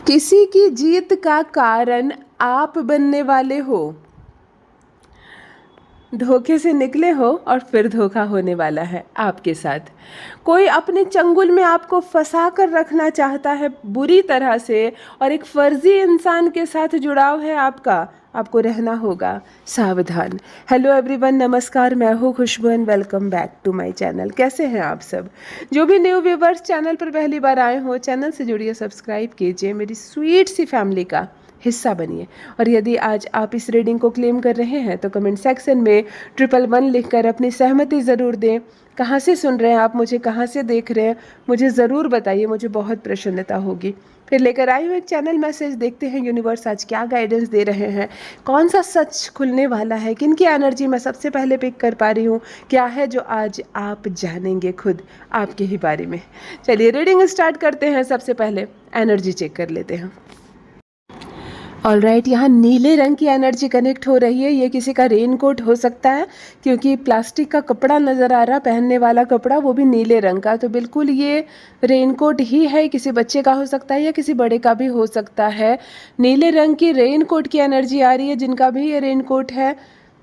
किसी की जीत का कारण आप बनने वाले हो। धोखे से निकले हो और फिर धोखा होने वाला है आपके साथ। कोई अपने चंगुल में आपको फंसा कर रखना चाहता है बुरी तरह से, और एक फर्जी इंसान के साथ जुड़ाव है आपका। आपको रहना होगा सावधान। हेलो एवरीवन, नमस्कार, मैं हूँ Khushboo and welcome back to my channel. कैसे हैं आप सब? जो भी न्यू व्यूवर्स चैनल पर पहली बार आए हो, चैनल से जुड़िए, सब्सक्राइब कीजिए, मेरी स्वीट सी फैमिली का हिस्सा बनिए। और यदि आज आप इस रीडिंग को क्लेम कर रहे हैं तो कमेंट सेक्शन में 111 लिखकर अपनी सहमति ज़रूर दें। कहाँ से सुन रहे हैं आप मुझे, कहाँ से देख रहे हैं, मुझे ज़रूर बताइए, मुझे बहुत प्रसन्नता होगी। फिर लेकर आई हूँ एक चैनल मैसेज, देखते हैं यूनिवर्स आज क्या गाइडेंस दे रहे हैं, कौन सा सच खुलने वाला है, किन की एनर्जी मैं सबसे पहले पिक कर पा रही हूँ, क्या है जो आज आप जानेंगे खुद आपके ही बारे में। चलिए रीडिंग स्टार्ट करते हैं। सबसे पहले एनर्जी चेक कर लेते हैं। ऑलराइट, यहाँ नीले रंग की एनर्जी कनेक्ट हो रही है। ये किसी का रेनकोट हो सकता है, क्योंकि प्लास्टिक का कपड़ा नज़र आ रहा, पहनने वाला कपड़ा, वो भी नीले रंग का। तो बिल्कुल ये रेनकोट ही है। किसी बच्चे का हो सकता है या किसी बड़े का भी हो सकता है। नीले रंग की रेनकोट की एनर्जी आ रही है। जिनका भी ये रेनकोट है,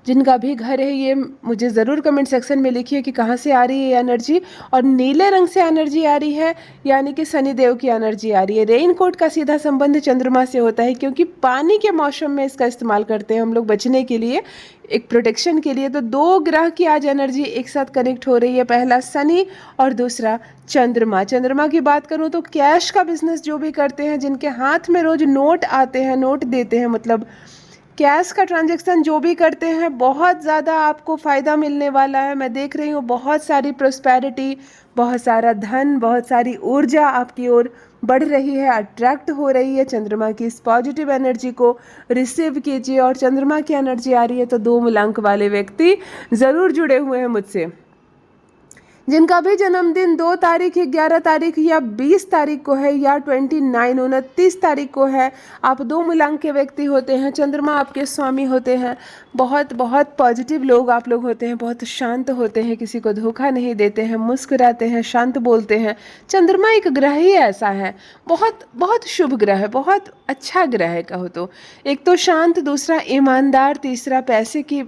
जिनका भी घर है, ये मुझे ज़रूर कमेंट सेक्शन में लिखिए कि कहाँ से आ रही है ये एनर्जी। और नीले रंग से एनर्जी आ रही है, यानी कि शनिदेव की एनर्जी आ रही है। रेनकोट का सीधा संबंध चंद्रमा से होता है, क्योंकि पानी के मौसम में इसका इस्तेमाल करते हैं हम लोग बचने के लिए, एक प्रोटेक्शन के लिए। तो दो ग्रह की आज एनर्जी एक साथ कनेक्ट हो रही है, पहला शनि और दूसरा चंद्रमा। चंद्रमा की बात करूँ तो कैश का बिजनेस जो भी करते हैं, जिनके हाथ में रोज नोट आते हैं, नोट देते हैं, मतलब कैश का ट्रांजैक्शन जो भी करते हैं, बहुत ज़्यादा आपको फ़ायदा मिलने वाला है। मैं देख रही हूँ बहुत सारी प्रॉस्पेरिटी, बहुत सारा धन, बहुत सारी ऊर्जा आपकी ओर बढ़ रही है, अट्रैक्ट हो रही है। चंद्रमा की इस पॉजिटिव एनर्जी को रिसीव कीजिए। और चंद्रमा की एनर्जी आ रही है तो 2 मूलांक वाले व्यक्ति ज़रूर जुड़े हुए हैं मुझसे। जिनका भी जन्मदिन 2 तारीख, 11 तारीख या 20 तारीख को है, या 29 तारीख को है, आप 2 मूलांक के व्यक्ति होते हैं। चंद्रमा आपके स्वामी होते हैं। बहुत बहुत पॉजिटिव लोग आप लोग होते हैं, बहुत शांत होते हैं, किसी को धोखा नहीं देते हैं, मुस्कुराते हैं, शांत बोलते हैं। चंद्रमा एक ग्रह ही ऐसा है, बहुत बहुत शुभ ग्रह है, बहुत अच्छा ग्रह है कहो तो। एक तो शांत, दूसरा ईमानदार, तीसरा पैसे की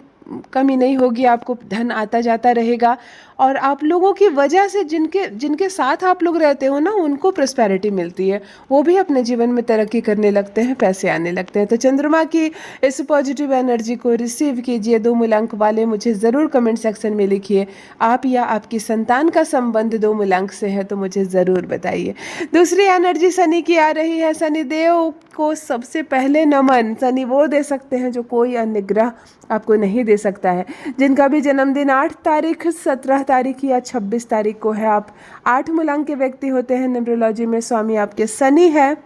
कमी नहीं होगी, आपको धन आता जाता रहेगा। और आप लोगों की वजह से जिनके जिनके साथ आप लोग रहते हो ना, उनको प्रॉस्पेरिटी मिलती है, वो भी अपने जीवन में तरक्की करने लगते हैं, पैसे आने लगते हैं। तो चंद्रमा की इस पॉजिटिव एनर्जी को रिसीव कीजिए। 2 मूलांक वाले मुझे ज़रूर कमेंट सेक्शन में लिखिए, आप या आपकी संतान का संबंध 2 मूलांक से है तो मुझे ज़रूर बताइए। दूसरी एनर्जी शनि की आ रही है। शनिदेव को सबसे पहले नमन। शनि वो दे सकते हैं जो कोई अन्य ग्रह आपको नहीं दे सकता है। जिनका भी जन्मदिन 8 तारीख, 17 तारीख या 26 तारीख को है, आप 8 मूलांक के व्यक्ति होते हैं। न्यूमरोलॉजी में स्वामी आपके शनि है।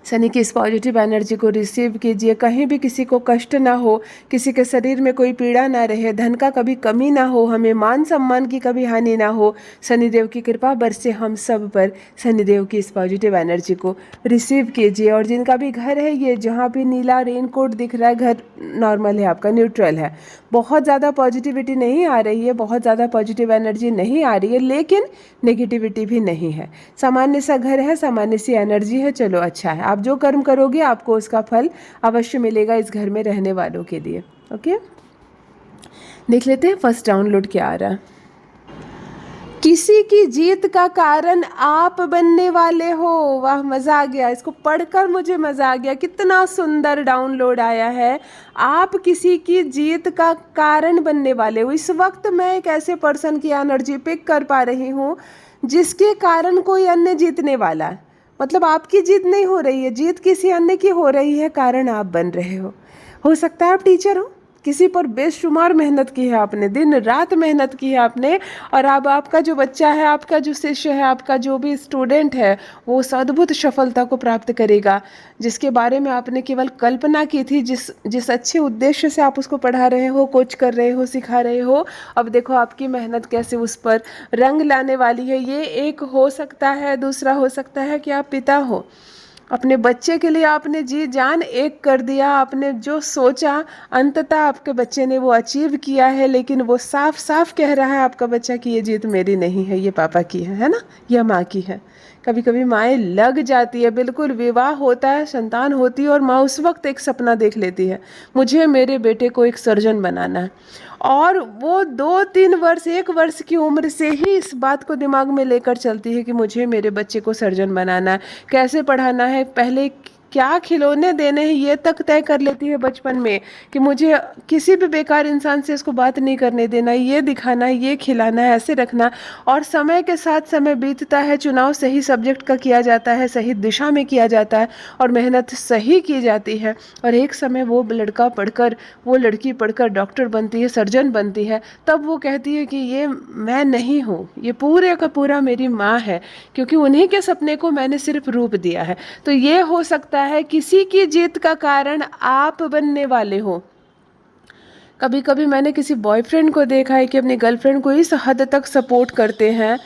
शनि की इस पॉजिटिव एनर्जी को रिसीव कीजिए। कहीं भी किसी को कष्ट ना हो, किसी के शरीर में कोई पीड़ा ना रहे, धन का कभी कमी ना हो, हमें मान सम्मान की कभी हानि ना हो। शनिदेव की कृपा बरसे हम सब पर। शनिदेव की इस पॉजिटिव एनर्जी को रिसीव कीजिए। और जिनका भी घर है, ये जहाँ भी नीला रेनकोट दिख रहा है, घर नॉर्मल है आपका, न्यूट्रल है, बहुत ज़्यादा पॉजिटिविटी नहीं आ रही है, बहुत ज़्यादा पॉजिटिव एनर्जी नहीं आ रही है, लेकिन नेगेटिविटी भी नहीं है। सामान्य सा घर है, सामान्य सी एनर्जी है। चलो अच्छा है, आप जो कर्म करोगे आपको उसका फल अवश्य मिलेगा इस घर में रहने वालों के लिए। ओके, देख लेते हैं फर्स्ट डाउनलोड क्या आ रहा है। किसी की जीत का कारण आप बनने वाले हो। वाह, मज़ा आ गया, इसको पढ़कर मुझे मज़ा आ गया। कितना सुंदर डाउनलोड आया है। आप किसी की जीत का कारण बनने वाले हो। इस वक्त मैं एक ऐसे पर्सन की एनर्जी पिक कर पा रही हूँ जिसके कारण कोई अन्य जीतने वाला है। मतलब आपकी जीत नहीं हो रही है, जीत किसी अन्य की हो रही है, कारण आप बन रहे हो सकता है आप टीचर हो, किसी पर बेशुमार मेहनत की है आपने, दिन रात मेहनत की है आपने, और अब आपका जो बच्चा है, आपका जो शिष्य है, आपका जो भी स्टूडेंट है, वो उस अद्भुत सफलता को प्राप्त करेगा जिसके बारे में आपने केवल कल्पना की थी। जिस अच्छे उद्देश्य से आप उसको पढ़ा रहे हो, कोच कर रहे हो, सिखा रहे हो, अब देखो आपकी मेहनत कैसे उस पर रंग लाने वाली है। ये एक हो सकता है। दूसरा हो सकता है कि आप पिता हो, अपने बच्चे के लिए आपने जी जान एक कर दिया, आपने जो सोचा अंततः आपके बच्चे ने वो अचीव किया है। लेकिन वो साफ साफ कह रहा है आपका बच्चा कि ये जीत मेरी नहीं है, ये पापा की है ना, यह माँ की है। कभी कभी माएँ लग जाती है, बिल्कुल विवाह होता है, संतान होती है और माँ उस वक्त एक सपना देख लेती है, मुझे मेरे बेटे को एक सर्जन बनाना है। और वो 2-3 वर्ष, 1 वर्ष की उम्र से ही इस बात को दिमाग में लेकर चलती है कि मुझे मेरे बच्चे को सर्जन बनाना है, कैसे पढ़ाना है, पहले क्या खिलौने देने हैं ये तक तय कर लेती है बचपन में, कि मुझे किसी भी बेकार इंसान से इसको बात नहीं करने देना, ये दिखाना है, ये खिलाना है, ऐसे रखना। और समय के साथ समय बीतता है, चुनाव सही सब्जेक्ट का किया जाता है, सही दिशा में किया जाता है और मेहनत सही की जाती है, और एक समय वो लड़का पढ़कर, वो लड़की पढ़कर डॉक्टर बनती है, सर्जन बनती है। तब वो कहती है कि ये मैं नहीं हूँ, ये पूरे का पूरा मेरी माँ है, क्योंकि उन्हीं के सपने को मैंने सिर्फ रूप दिया है। तो ये हो सकता है किसी की जीत का कारण आप बनने वाले हो। कभी कभी मैंने किसी बॉयफ्रेंड को देखा है कि अपनी गर्लफ्रेंड को इस हद तक सपोर्ट करते हैं,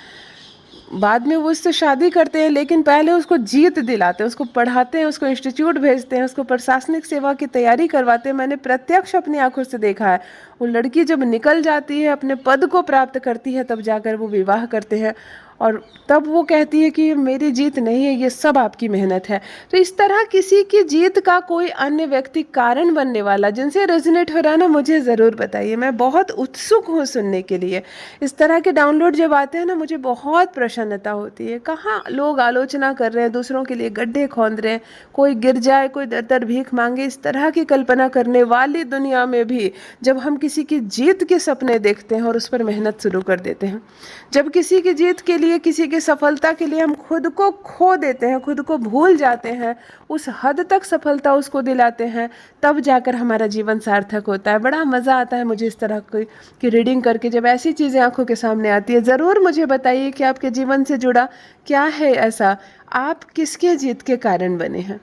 बाद में वो उससे शादी करते हैं, लेकिन पहले उसको जीत दिलाते हैं, उसको पढ़ाते हैं, उसको इंस्टीट्यूट भेजते हैं, उसको प्रशासनिक सेवा की तैयारी करवाते हैं। मैंने प्रत्यक्ष अपनी आंखों से देखा है। वो लड़की जब निकल जाती है, अपने पद को प्राप्त करती है, तब जाकर वो विवाह करते हैं और तब वो कहती है कि मेरी जीत नहीं है, ये सब आपकी मेहनत है। तो इस तरह किसी की जीत का कोई अन्य व्यक्ति कारण बनने वाला जिनसे रेजोनेट हो रहा है ना, मुझे ज़रूर बताइए, मैं बहुत उत्सुक हूँ सुनने के लिए। इस तरह के डाउनलोड जब आते हैं ना, मुझे बहुत प्रसन्नता होती है। कहाँ लोग आलोचना कर रहे हैं, दूसरों के लिए गड्ढे खोद रहे हैं, कोई गिर जाए, कोई दर दर भीख मांगे, इस तरह की कल्पना करने वाली दुनिया में भी जब हम किसी की जीत के सपने देखते हैं और उस पर मेहनत शुरू कर देते हैं, जब किसी की जीत के लिए, किसी की सफलता के लिए हम खुद को खो देते हैं, खुद को भूल जाते हैं, उस हद तक सफलता उसको दिलाते हैं, तब जाकर हमारा जीवन सार्थक होता है। बड़ा मज़ा आता है मुझे इस तरह की रीडिंग करके, जब ऐसी चीज़ें आंखों के सामने आती है। ज़रूर मुझे बताइए कि आपके जीवन से जुड़ा क्या है ऐसा, आप किसके जीत के कारण बने हैं।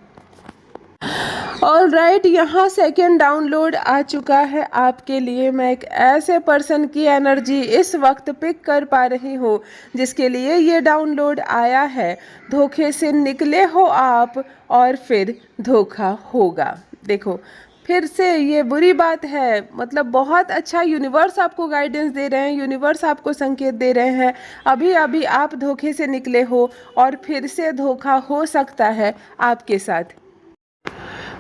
ऑल राइट, यहाँ सेकेंड डाउनलोड आ चुका है आपके लिए। मैं एक ऐसे पर्सन की एनर्जी इस वक्त पिक कर पा रही हूँ जिसके लिए ये डाउनलोड आया है। धोखे से निकले हो आप और फिर धोखा होगा। देखो, फिर से ये बुरी बात है, मतलब बहुत अच्छा यूनिवर्स आपको गाइडेंस दे रहे हैं, यूनिवर्स आपको संकेत दे रहे हैं। अभी अभी आप धोखे से निकले हो और फिर से धोखा हो सकता है आपके साथ।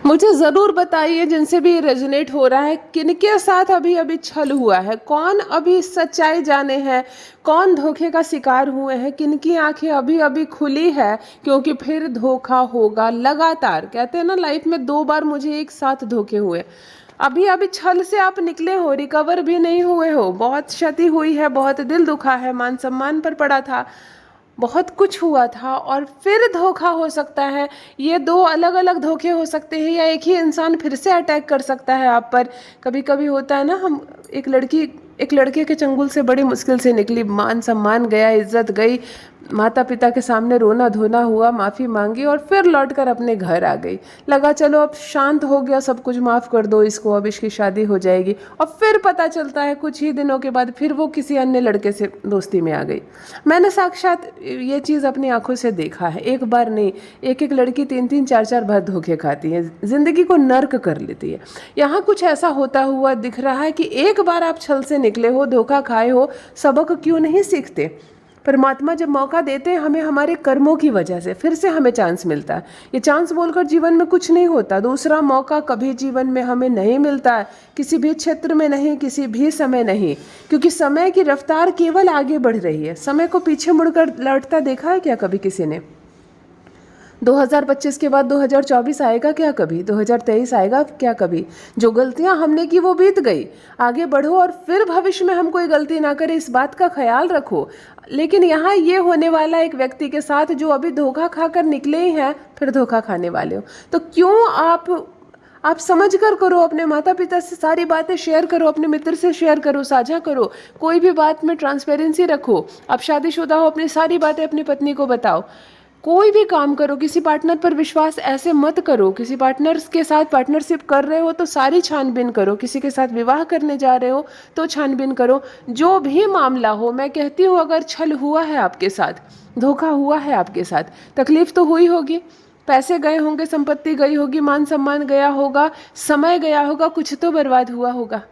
मुझे ज़रूर बताइए, जिनसे भी रेजोनेट हो रहा है, किनके साथ अभी अभी छल हुआ है, कौन अभी सच्चाई जाने हैं, कौन धोखे का शिकार हुए हैं, किनकी आंखें अभी अभी खुली है, क्योंकि फिर धोखा होगा। लगातार कहते हैं ना, लाइफ में 2 बार मुझे एक साथ धोखे हुए। अभी अभी छल से आप निकले हो, रिकवर भी नहीं हुए हो, बहुत क्षति हुई है, बहुत दिल दुखा है, मान सम्मान पर पड़ा था, बहुत कुछ हुआ था और फिर धोखा हो सकता है। ये 2 अलग अलग धोखे हो सकते हैं, या एक ही इंसान फिर से अटैक कर सकता है आप पर। कभी कभी होता है ना, हम एक लड़के के चंगुल से बड़ी मुश्किल से निकली, मान सम्मान गया, इज्जत गई, माता पिता के सामने रोना धोना हुआ, माफ़ी मांगी और फिर लौटकर अपने घर आ गई। लगा चलो अब शांत हो गया, सब कुछ माफ़ कर दो इसको, अब इसकी शादी हो जाएगी। और फिर पता चलता है कुछ ही दिनों के बाद फिर वो किसी अन्य लड़के से दोस्ती में आ गई। मैंने साक्षात ये चीज़ अपनी आंखों से देखा है, एक बार नहीं, एक एक लड़की 3-3 4-4 बार धोखे खाती है, ज़िंदगी को नर्क कर लेती है। यहाँ कुछ ऐसा होता हुआ दिख रहा है कि एक बार आप छल से निकले हो, धोखा खाए हो, सबक क्यों नहीं सीखते। परमात्मा जब मौका देते हैं हमें, हमारे कर्मों की वजह से फिर से हमें चांस मिलता है। ये चांस बोलकर जीवन में कुछ नहीं होता, दूसरा मौका कभी जीवन में हमें नहीं मिलता है, किसी भी क्षेत्र में नहीं, किसी भी समय नहीं, क्योंकि समय की रफ्तार केवल आगे बढ़ रही है। समय को पीछे मुड़कर लौटता देखा है क्या कभी किसी ने? 2025 के बाद 2024 आएगा क्या कभी? 2023 आएगा क्या कभी? जो गलतियां हमने की वो बीत गई, आगे बढ़ो और फिर भविष्य में हम कोई गलती ना करें, इस बात का ख्याल रखो। लेकिन यहाँ ये होने वाला एक व्यक्ति के साथ जो अभी धोखा खाकर निकले ही हैं, फिर धोखा खाने वाले हो। तो क्यों आप समझ कर करो, अपने माता पिता से सारी बातें शेयर करो, अपने मित्र से शेयर करो, साझा करो, कोई भी बात में ट्रांसपेरेंसी रखो। आप शादीशुदा हो, अपनी सारी बातें अपनी पत्नी को बताओ। कोई भी काम करो, किसी पार्टनर पर विश्वास ऐसे मत करो। किसी पार्टनर के साथ पार्टनरशिप कर रहे हो तो सारी छानबीन करो, किसी के साथ विवाह करने जा रहे हो तो छानबीन करो। जो भी मामला हो, मैं कहती हूँ, अगर छल हुआ है आपके साथ, धोखा हुआ है आपके साथ, तकलीफ तो हुई होगी, पैसे गए होंगे, संपत्ति गई होगी, मान सम्मान गया होगा, समय गया होगा, कुछ तो बर्बाद हुआ होगा।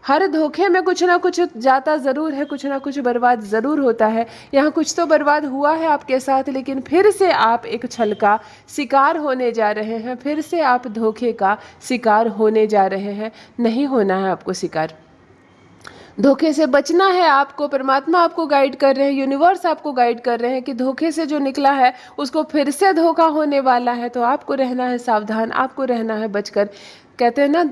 हर धोखे में कुछ ना कुछ जाता ज़रूर है, कुछ ना कुछ बर्बाद ज़रूर होता है। यहाँ कुछ तो बर्बाद हुआ है आपके साथ, लेकिन फिर से आप एक छल का शिकार होने जा रहे हैं, फिर से आप धोखे का शिकार होने जा रहे हैं। नहीं होना है आपको शिकार, धोखे से बचना है आपको। परमात्मा आपको गाइड कर रहे हैं, यूनिवर्स आपको गाइड कर रहे हैं कि धोखे से जो निकला है उसको फिर से धोखा होने वाला है, तो आपको रहना है सावधान, आपको रहना है बचकर। कहते हैं ना,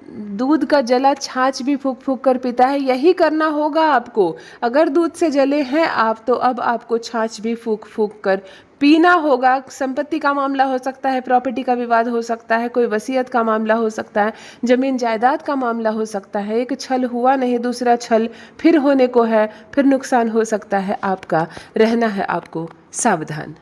दूध का जला छाछ भी फूक फूक कर पीता है, यही करना होगा आपको। अगर दूध से जले हैं आप, तो अब आपको छाछ भी फूक फूक कर पीना होगा। संपत्ति का मामला हो सकता है, प्रॉपर्टी का विवाद हो सकता है, कोई वसीयत का मामला हो सकता है, जमीन जायदाद का मामला हो सकता है। एक छल हुआ नहीं, दूसरा छल फिर होने को है, फिर नुकसान हो सकता है आपका। रहना है आपको सावधान।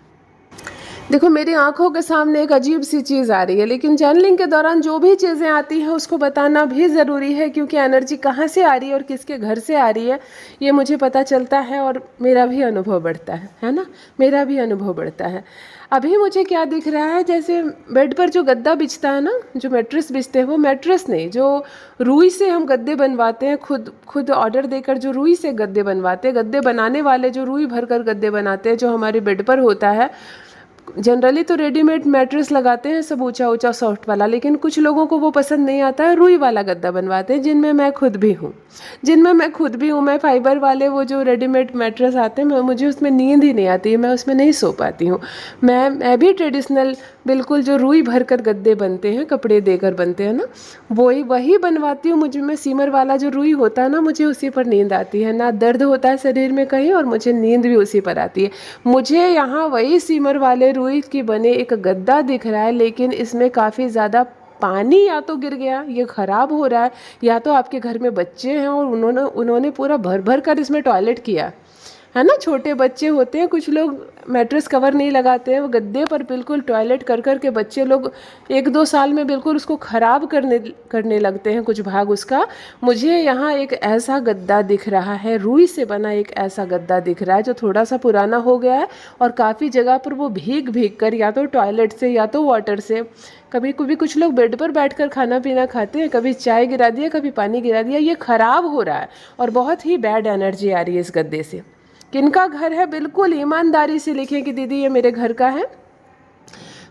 देखो, मेरी आंखों के सामने एक अजीब सी चीज़ आ रही है, लेकिन चैनलिंग के दौरान जो भी चीज़ें आती हैं उसको बताना भी ज़रूरी है, क्योंकि एनर्जी कहाँ से आ रही है और किसके घर से आ रही है ये मुझे पता चलता है और मेरा भी अनुभव बढ़ता है ना, मेरा भी अनुभव बढ़ता है। अभी मुझे क्या दिख रहा है, जैसे बेड पर जो गद्दा बिछता है ना, जो मैट्रेस बिछते हैं, वो मैट्रेस नहीं, जो रुई से हम गद्दे बनवाते हैं, खुद ऑर्डर देकर जो रुई से गद्दे बनवाते हैं, गद्दे बनाने वाले जो रुई भर कर गद्दे बनाते हैं, जो हमारे बेड पर होता है। जनरली तो रेडीमेड मैट्रेस लगाते हैं सब ऊंचा ऊंचा सॉफ्ट वाला, लेकिन कुछ लोगों को वो पसंद नहीं आता है, रुई वाला गद्दा बनवाते हैं, जिनमें मैं खुद भी हूँ। मैं फाइबर वाले वो जो रेडीमेड मैट्रेस आते हैं, मुझे उसमें नींद ही नहीं आती है, मैं उसमें नहीं सो पाती हूँ। मैं भी ट्रेडिशनल बिल्कुल जो रुई भर कर गद्दे बनते हैं, कपड़े देकर बनते हैं ना, वही बनवाती हूँ। मुझे में सीमर वाला जो रुई होता है ना, मुझे उसी पर नींद आती है, ना दर्द होता है शरीर में कहीं, और मुझे नींद भी उसी पर आती है। मुझे यहाँ वही सीमर वाले रुई की बने एक गद्दा दिख रहा है, लेकिन इसमें काफ़ी ज़्यादा पानी या तो गिर गया, ये ख़राब हो रहा है, या तो आपके घर में बच्चे हैं और उन्होंने पूरा भर भर कर इसमें टॉयलेट किया है ना। छोटे बच्चे होते हैं, कुछ लोग मैट्रेस कवर नहीं लगाते हैं, वो गद्दे पर बिल्कुल टॉयलेट कर के बच्चे लोग 1-2 साल में बिल्कुल उसको ख़राब करने लगते हैं कुछ भाग उसका। मुझे यहाँ एक ऐसा गद्दा दिख रहा है, रुई से बना एक ऐसा गद्दा दिख रहा है जो थोड़ा सा पुराना हो गया है, और काफ़ी जगह पर वो भीग कर या तो टॉयलेट से या तो वाटर से, कभी कभी कुछ लोग बेड पर बैठकर खाना पीना खाते हैं, कभी चाय गिरा दिया, कभी पानी गिरा दिया, ये ख़राब हो रहा है और बहुत ही बैड एनर्जी आ रही है इस गद्दे से। किनका घर है, बिल्कुल ईमानदारी से लिखें कि दीदी ये मेरे घर का है।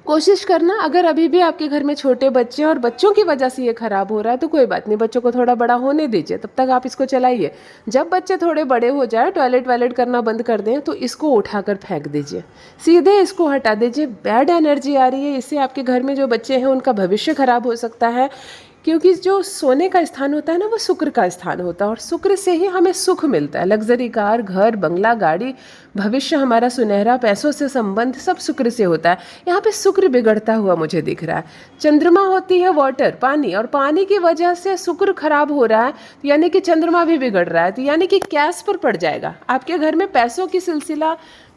कोशिश करना, अगर अभी भी आपके घर में छोटे बच्चे हैं और बच्चों की वजह से ये ख़राब हो रहा है तो कोई बात नहीं, बच्चों को थोड़ा बड़ा होने दीजिए, तब तक आप इसको चलाइए। जब बच्चे थोड़े बड़े हो जाए, टॉयलेट वायलेट करना बंद कर दें, तो इसको उठाकर फेंक दीजिए, सीधे इसको हटा दीजिए। बैड एनर्जी आ रही है, इससे आपके घर में जो बच्चे हैं उनका भविष्य खराब हो सकता है, क्योंकि जो सोने का स्थान होता है ना, वो शुक्र का स्थान होता है, और शुक्र से ही हमें सुख मिलता है। लग्जरी कार, घर, बंगला, गाड़ी, भविष्य हमारा सुनहरा, पैसों से संबंध सब शुक्र से होता है। यहाँ पे शुक्र बिगड़ता हुआ मुझे दिख रहा है। चंद्रमा होती है वाटर, पानी, और पानी की वजह से शुक्र खराब हो रहा है, यानी कि चंद्रमा भी बिगड़ रहा है, तो यानी कि कैश पर पड़ जाएगा आपके घर में, पैसों की सिलसिला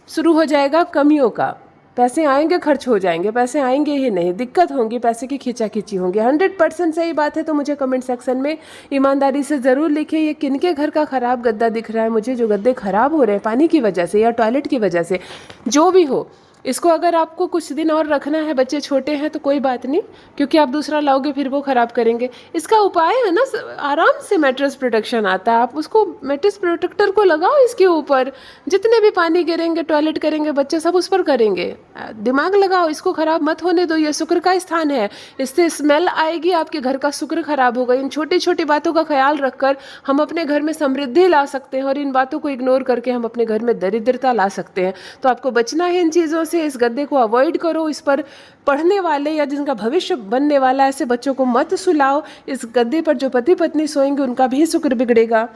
शुरू हो जाएगा, कमियों का। पैसे आएंगे, खर्च हो जाएंगे, पैसे आएंगे ही नहीं, दिक्कत होंगी, पैसे की खींचाखींची होंगी। 100% सही बात है। तो मुझे कमेंट सेक्शन में ईमानदारी से ज़रूर लिखिए ये किनके घर का ख़राब गद्दा दिख रहा है मुझे, जो गद्दे ख़राब हो रहे हैं पानी की वजह से या टॉयलेट की वजह से, जो भी हो। इसको अगर आपको कुछ दिन और रखना है, बच्चे छोटे हैं तो कोई बात नहीं, क्योंकि आप दूसरा लाओगे फिर वो ख़राब करेंगे। इसका उपाय है ना, आराम से मैट्रेस प्रोटेक्शन आता है, आप उसको मैट्रेस प्रोटेक्टर को लगाओ इसके ऊपर, जितने भी पानी गिरेंगे, टॉयलेट करेंगे बच्चे, सब उस पर करेंगे। दिमाग लगाओ, इसको ख़राब मत होने दो, ये शुक्र का स्थान है, इससे स्मेल आएगी, आपके घर का शुक्र खराब होगा। इन छोटी छोटी बातों का ख्याल रखकर हम अपने घर में समृद्धि ला सकते हैं, और इन बातों को इग्नोर करके हम अपने घर में दरिद्रता ला सकते हैं। तो आपको बचना है इन चीज़ों से, इस गद्दे को अवॉइड करो, इस पर पढ़ने वाले या जिनका भविष्य बनने वाला ऐसे बच्चों को मत सुलाओ। इस गद्दे पर जो पति पत्नी सोएंगे उनका भी शुक्र बिगड़ेगा,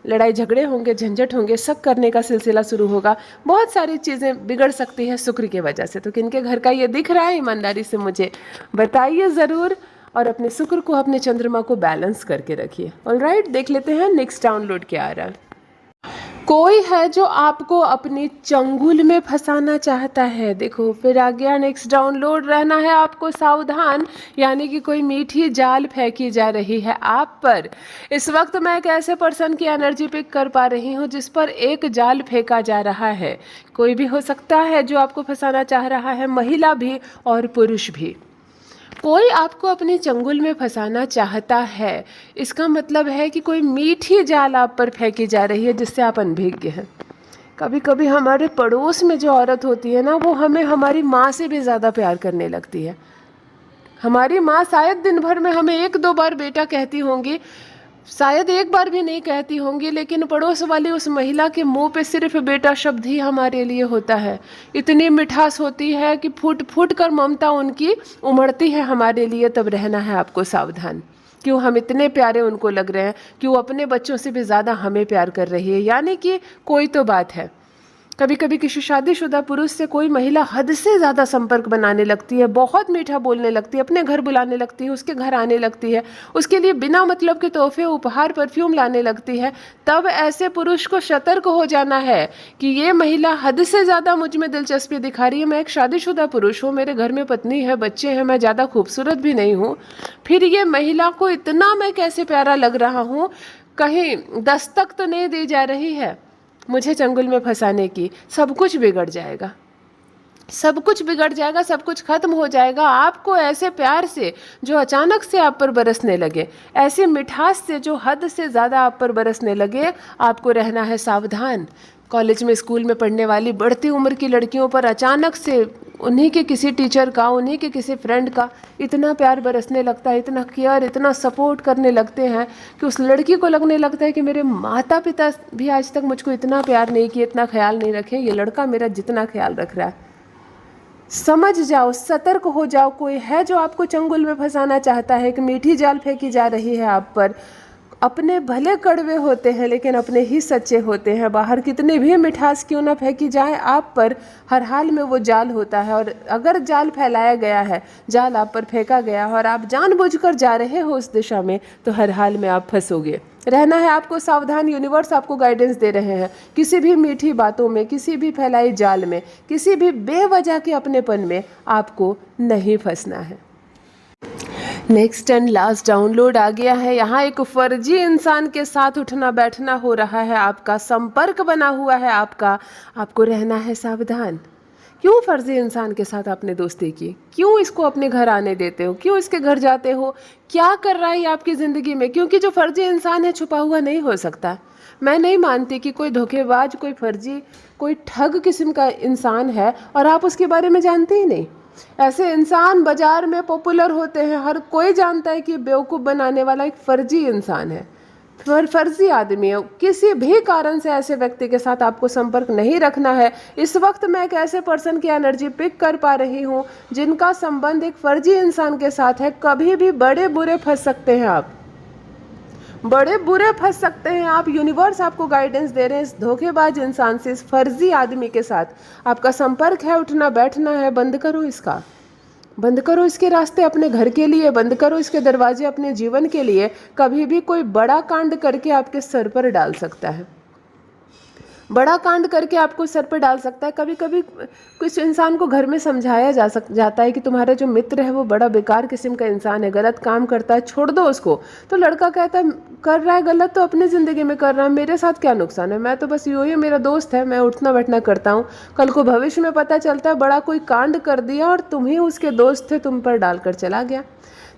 लड़ाई झगड़े होंगे, झंझट होंगे, शक करने का सिलसिला शुरू होगा, बहुत सारी चीज़ें बिगड़ सकती हैं शुक्र की वजह से। तो किनके घर का ये दिख रहा है, ईमानदारी से मुझे बताइए ज़रूर, और अपने शुक्र को, अपने चंद्रमा को बैलेंस करके रखिए। ऑलराइट, देख लेते हैं नेक्स्ट डाउनलोड क्या आ रहा है। कोई है जो आपको अपनी चंगुल में फंसाना चाहता है। देखो फिर आ गया नेक्स्ट डाउनलोड, रहना है आपको सावधान, यानी कि कोई मीठी जाल फेंकी जा रही है आप पर। इस वक्त मैं एक ऐसे पर्सन की एनर्जी पिक कर पा रही हूँ जिस पर एक जाल फेंका जा रहा है। कोई भी हो सकता है जो आपको फंसाना चाह रहा है, महिला भी और पुरुष भी। कोई आपको अपने चंगुल में फंसाना चाहता है, इसका मतलब है कि कोई मीठी जाल आप पर फेंकी जा रही है जिससे आप अनभिज्ञ हैं। कभी कभी हमारे पड़ोस में जो औरत होती है ना, वो हमें हमारी माँ से भी ज़्यादा प्यार करने लगती है। हमारी माँ शायद दिन भर में हमें 1-2 बार बेटा कहती होंगी, शायद एक बार भी नहीं कहती होंगी, लेकिन पड़ोस वाली उस महिला के मुंह पे सिर्फ बेटा शब्द ही हमारे लिए होता है। इतनी मिठास होती है कि फूट फूट कर ममता उनकी उमड़ती है हमारे लिए। तब रहना है आपको सावधान। क्यों हम इतने प्यारे उनको लग रहे हैं, क्यों अपने बच्चों से भी ज़्यादा हमें प्यार कर रही है, यानी कि कोई तो बात है। कभी कभी किसी शादीशुदा पुरुष से कोई महिला हद से ज़्यादा संपर्क बनाने लगती है, बहुत मीठा बोलने लगती है, अपने घर बुलाने लगती है, उसके घर आने लगती है, उसके लिए बिना मतलब के तोहफे, उपहार, परफ्यूम लाने लगती है। तब ऐसे पुरुष को सतर्क हो जाना है कि ये महिला हद से ज़्यादा मुझ में दिलचस्पी दिखा रही है। मैं एक शादीशुदा पुरुष हूँ, मेरे घर में पत्नी है, बच्चे हैं, मैं ज़्यादा खूबसूरत भी नहीं हूँ, फिर ये महिला को इतना मैं कैसे प्यारा लग रहा हूँ, कहीं दस्तक तो नहीं दी जा रही है मुझे चंगुल में फंसाने की। सब कुछ बिगड़ जाएगा, सब कुछ बिगड़ जाएगा, सब कुछ खत्म हो जाएगा। आपको ऐसे प्यार से जो अचानक से आप पर बरसने लगे, ऐसे मिठास से जो हद से ज़्यादा आप पर बरसने लगे, आपको रहना है सावधान। कॉलेज में, स्कूल में पढ़ने वाली बढ़ती उम्र की लड़कियों पर अचानक से उन्हीं के किसी टीचर का, उन्हीं के किसी फ्रेंड का इतना प्यार बरसने लगता है, इतना केयर, इतना सपोर्ट करने लगते हैं कि उस लड़की को लगने लगता है कि मेरे माता पिता भी आज तक मुझको इतना प्यार नहीं किए, इतना ख्याल नहीं रखे, ये लड़का मेरा जितना ख्याल रख रहा है। समझ जाओ, सतर्क हो जाओ। कोई है जो आपको चंगुल में फंसाना चाहता है, कि मीठी जाल फेंकी जा रही है आप पर। अपने भले कड़वे होते हैं लेकिन अपने ही सच्चे होते हैं। बाहर कितने भी मिठास क्यों ना फेंकी जाए, आप पर हर हाल में वो जाल होता है। और अगर जाल फैलाया गया है, जाल आप पर फेंका गया और आप जानबूझकर जा रहे हो उस दिशा में, तो हर हाल में आप फंसोगे। रहना है आपको सावधान। यूनिवर्स आपको गाइडेंस दे रहे हैं, किसी भी मीठी बातों में, किसी भी फैलाई जाल में, किसी भी बेवजह के अपनेपन में आपको नहीं फंसना है। नेक्स्ट एंड लास्ट डाउनलोड आ गया है। यहाँ एक फर्जी इंसान के साथ उठना बैठना हो रहा है, आपका संपर्क बना हुआ है आपका। आपको रहना है सावधान। क्यों फर्जी इंसान के साथ आपने दोस्ती की? क्यों इसको अपने घर आने देते हो? क्यों इसके घर जाते हो? क्या कर रहा है आपकी ज़िंदगी में? क्योंकि जो फर्जी इंसान है छुपा हुआ नहीं हो सकता। मैं नहीं मानती कि कोई धोखेबाज, कोई फर्जी, कोई ठग किस्म का इंसान है और आप उसके बारे में जानते ही नहीं। ऐसे इंसान बाजार में पॉपुलर होते हैं, हर कोई जानता है कि बेवकूफ़ बनाने वाला एक फर्जी इंसान है, फर्जी आदमी है। किसी भी कारण से ऐसे व्यक्ति के साथ आपको संपर्क नहीं रखना है। इस वक्त मैं एक ऐसे पर्सन की एनर्जी पिक कर पा रही हूँ जिनका संबंध एक फर्जी इंसान के साथ है। कभी भी बड़े बुरे फंस सकते हैं आप, बड़े बुरे फंस सकते हैं आप। यूनिवर्स आपको गाइडेंस दे रहे हैं, इस धोखेबाज इंसान से, इस फर्जी आदमी के साथ आपका संपर्क है, उठना बैठना है, बंद करो इसका, बंद करो इसके रास्ते अपने घर के लिए, बंद करो इसके दरवाजे अपने जीवन के लिए। कभी भी कोई बड़ा कांड करके आपके सर पर डाल सकता है, बड़ा कांड करके आपको सर पर डाल सकता है। कभी कभी कुछ इंसान को घर में समझाया जाता है कि तुम्हारा जो मित्र है वो बड़ा बेकार किस्म का इंसान है, गलत काम करता है, छोड़ दो उसको। तो लड़का कहता है कर रहा है गलत तो अपनी ज़िंदगी में कर रहा है, मेरे साथ क्या नुकसान है, मैं तो बस यूँ ही मेरा दोस्त है, मैं उठना बैठना करता हूँ। कल को भविष्य में पता चलता है बड़ा कोई कांड कर दिया और तुम ही उसके दोस्त थे, तुम पर डालकर चला गया।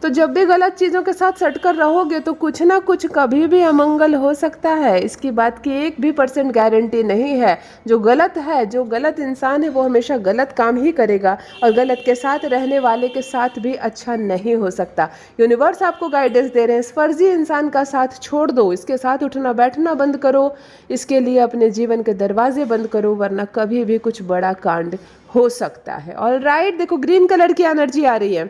तो जब भी गलत चीज़ों के साथ सटकर रहोगे तो कुछ ना कुछ कभी भी अमंगल हो सकता है। इसकी बात की 1% गारंटी नहीं है। जो गलत है, जो गलत इंसान है, वो हमेशा गलत काम ही करेगा और गलत के साथ रहने वाले के साथ भी अच्छा नहीं हो सकता। यूनिवर्स आपको गाइडेंस दे रहे हैं, इस फर्जी इंसान का साथ छोड़ दो, इसके साथ उठना बैठना बंद करो, इसके लिए अपने जीवन के दरवाजे बंद करो, वरना कभी भी कुछ बड़ा कांड हो सकता है। ऑलराइट, देखो ग्रीन कलर की एनर्जी आ रही है।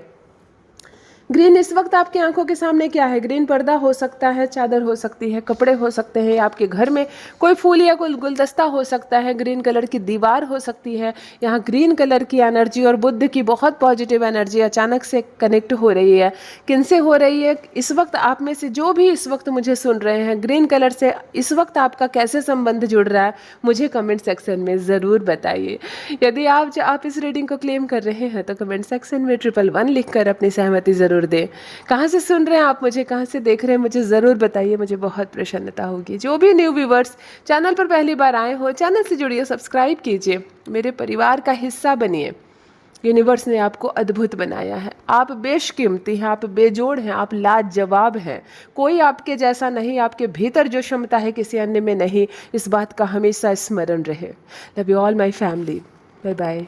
ग्रीन इस वक्त आपकी आंखों के सामने क्या है? ग्रीन पर्दा हो सकता है, चादर हो सकती है, कपड़े हो सकते हैं, आपके घर में कोई फूल या कोई गुलदस्ता हो सकता है, ग्रीन कलर की दीवार हो सकती है। यहाँ ग्रीन कलर की एनर्जी और बुध की बहुत पॉजिटिव एनर्जी अचानक से कनेक्ट हो रही है। किनसे हो रही है? इस वक्त आप में से जो भी इस वक्त मुझे सुन रहे हैं, ग्रीन कलर से इस वक्त आपका कैसे संबंध जुड़ रहा है, मुझे कमेंट सेक्शन में ज़रूर बताइए। यदि आप इस रीडिंग को क्लेम कर रहे हैं तो कमेंट सेक्शन में 111 लिखकर अपनी सहमति ज़रूर दे। कहाँ से सुन रहे हैं आप मुझे, कहाँ से देख रहे हैं, मुझे ज़रूर बताइए, मुझे बहुत प्रसन्नता होगी। जो भी न्यू व्यूवर्स चैनल पर पहली बार आए हो, चैनल से जुड़िए, सब्सक्राइब कीजिए, मेरे परिवार का हिस्सा बनिए। यूनिवर्स ने आपको अद्भुत बनाया है। आप बेशकीमती हैं, आप बेजोड़ हैं, आप लाजवाब हैं। कोई आपके जैसा नहीं, आपके भीतर जो क्षमता है किसी अन्य में नहीं। इस बात का हमेशा स्मरण रहे। Love you all my family. Bye bye.